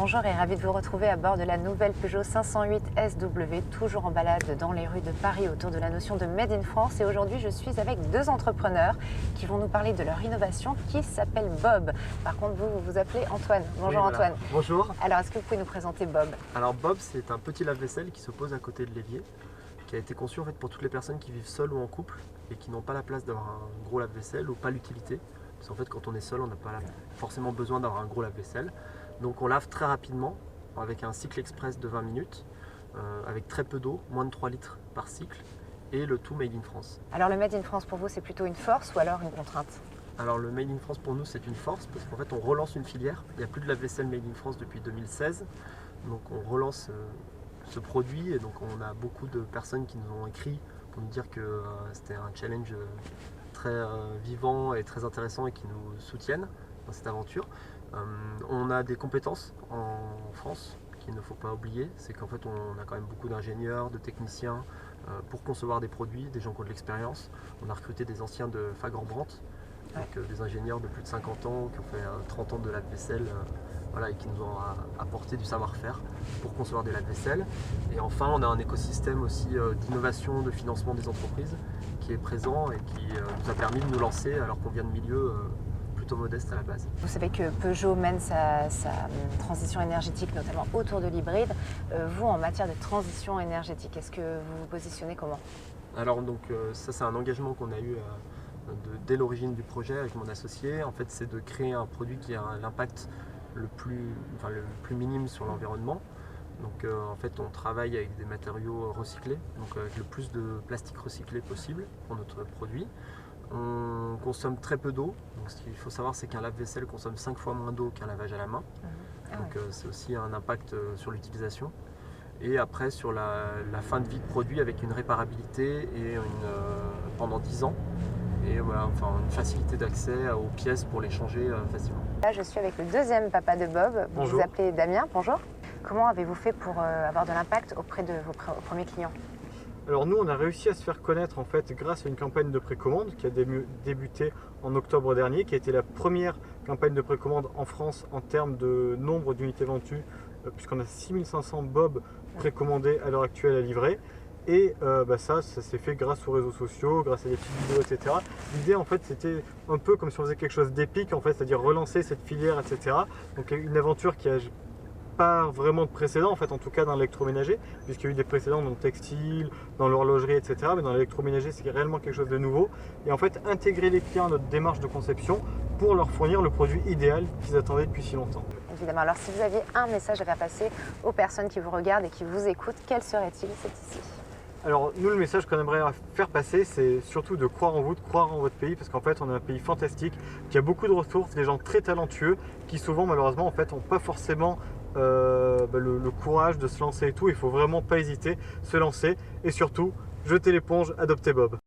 bonjour et ravi de vous retrouver à bord de la nouvelle Peugeot 508 SW, toujours en balade dans les rues de Paris autour de la notion de Made in France. Et aujourd'hui, je suis avec deux entrepreneurs qui vont nous parler de leur innovation qui s'appelle Bob. Par contre, vous vous appelez Antoine. Bonjour Oui, voilà. Antoine. Bonjour. Alors, est-ce que vous pouvez nous présenter Bob? Alors Bob, c'est un petit lave-vaisselle qui se pose à côté de l'évier, qui a été conçu en fait pour toutes les personnes qui vivent seules ou en couple et qui n'ont pas la place d'avoir un gros lave-vaisselle ou pas l'utilité. Parce qu'en fait, quand on est seul, on n'a pas forcément besoin d'avoir un gros lave-vaisselle. Donc on lave très rapidement avec un cycle express de 20 minutes, avec très peu d'eau, moins de 3 litres par cycle, et le tout Made in France. Alors, le Made in France pour vous, c'est plutôt une force ou alors une contrainte? Alors le Made in France pour nous, c'est une force parce qu'en fait, on relance une filière. Il n'y a plus de lave-vaisselle Made in France depuis 2016. Donc on relance ce produit et donc on a beaucoup de personnes qui nous ont écrit pour nous dire que c'était un challenge très vivant et très intéressant et qui nous soutiennent dans cette aventure. On a des compétences en France qu'il ne faut pas oublier, c'est qu'en fait on a quand même beaucoup d'ingénieurs, de techniciens pour concevoir des produits, des gens qui ont de l'expérience. On a recruté des anciens de Fagor-Brandt, donc des ingénieurs de plus de 50 ans qui ont fait 30 ans de lave-vaisselle. Voilà, et qui nous ont apporté du savoir-faire pour concevoir des lave-vaisselle. Et enfin, on a un écosystème aussi d'innovation, de financement des entreprises qui est présent et qui nous a permis de nous lancer alors qu'on vient de milieux plutôt modestes à la base. Vous savez que Peugeot mène sa transition énergétique, notamment autour de l'hybride. Vous, en matière de transition énergétique, est-ce que vous vous positionnez comment? Alors donc ça, c'est un engagement qu'on a eu dès l'origine du projet avec mon associé. En fait, c'est de créer un produit qui a l'impact le plus minime sur l'environnement. Donc en fait, on travaille avec des matériaux recyclés, donc avec le plus de plastique recyclé possible pour notre produit. On consomme très peu d'eau. Donc ce qu'il faut savoir, c'est qu'un lave-vaisselle consomme 5 fois moins d'eau qu'un lavage à la main. Donc c'est aussi un impact sur l'utilisation. Et après, sur la fin de vie de produit avec une réparabilité et pendant 10 ans. Et voilà, enfin, une facilité d'accès aux pièces pour les changer facilement. Là, je suis avec le deuxième papa de Bob. Vous Bonjour. vous appelez Damien. Bonjour. Comment avez-vous fait pour avoir de l'impact auprès de vos premiers clients? Alors nous, on a réussi à se faire connaître en fait grâce à une campagne de précommande qui a débuté en octobre dernier, qui a été la première campagne de précommande en France en termes de nombre d'unités vendues, puisqu'on a 6500 Bob précommandés à l'heure actuelle à livrer. Et ça s'est fait grâce aux réseaux sociaux, grâce à des petites vidéos, etc. L'idée en fait c'était un peu comme si on faisait quelque chose d'épique en fait, c'est-à-dire relancer cette filière, etc. Donc une aventure qui a pas vraiment de précédent en fait, en tout cas dans l'électroménager, puisqu'il y a eu des précédents dans le textile, dans l'horlogerie, etc. Mais dans l'électroménager c'est réellement quelque chose de nouveau. Et en fait intégrer les clients à notre démarche de conception pour leur fournir le produit idéal qu'ils attendaient depuis si longtemps. Évidemment. Alors si vous aviez un message à faire passer aux personnes qui vous regardent et qui vous écoutent, quel serait-il? C'est ici. Alors nous, le message qu'on aimerait faire passer, c'est surtout de croire en vous, de croire en votre pays, parce qu'en fait on est un pays fantastique, qui a beaucoup de ressources, des gens très talentueux, qui souvent malheureusement en fait n'ont pas forcément le courage de se lancer et tout. Il faut vraiment pas hésiter, se lancer et surtout jeter l'éponge, adopter Bob.